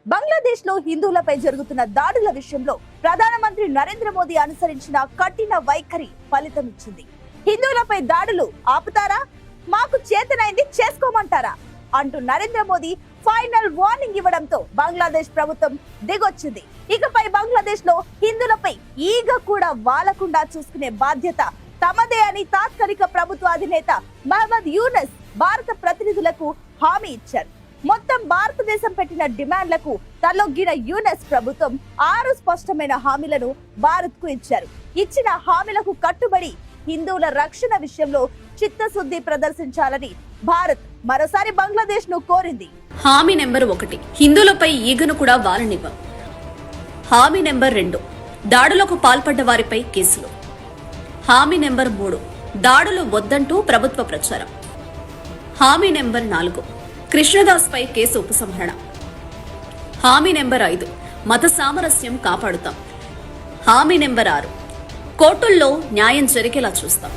బంగ్లాదేశ్ లో హిందువులపై జరుగుతున్న దాడుల విషయంలో ప్రధానమంత్రి నరేంద్ర మోదీ అనుసరించిన కఠిన వైఖరి ఫలితమిచ్చింది. హిందువులపై దాడులు ఆపుతారా, మాకు చేతనైంది చేసుకోమంటారా అంటూ నరేంద్ర మోదీ ఫైనల్ వార్నింగ్ ఇవ్వడంతో బంగ్లాదేశ్ ప్రభుత్వం దిగొచ్చింది. ఇకపై బంగ్లాదేశ్ లో హిందువులపై ఈగ కూడా వాలకుండా చూసుకునే బాధ్యత తమదే అని తాత్కాలిక ప్రభుత్వ అధినేత మహమ్మద్ యూనస్ భారత ప్రతినిధులకు హామీ ఇచ్చారు. మొత్తం భారతదేశం పెట్టిన డిమాండ్లకు తలొగ్గిన యూనస్ ప్రభుత్వం 6 స్పష్టమైన హామీలను భారత్ కు ఇచ్చారు. ఇచ్చిన హామీలకు కట్టుబడి హిందువుల రక్షణ విషయంలో చిత్తశుద్ధి ప్రదర్శించాలని భారత్ మరోసారి బంగ్లాదేశ్ ను కోరింది. హామీ నెంబర్ 1, హిందువులపై ఈగను కూడా వాలనివ్వం. హామీ నెంబర్ 2, దాడులకు పాల్పడ్డ వారిపై కేసులు. హామీ నెంబర్ 3, దాడులు వద్దంటూ ప్రభుత్వ ప్రచారం. హామీ నెంబర్ 4, కృష్ణదాస్ పై కేసు ఉపసంహరణ. హామీ నెంబర్ 5, మత సామరస్యం కాపాడుతాం. హామీ నెంబర్ 6, కోర్టుల్లో న్యాయం జరిగేలా చూస్తాం.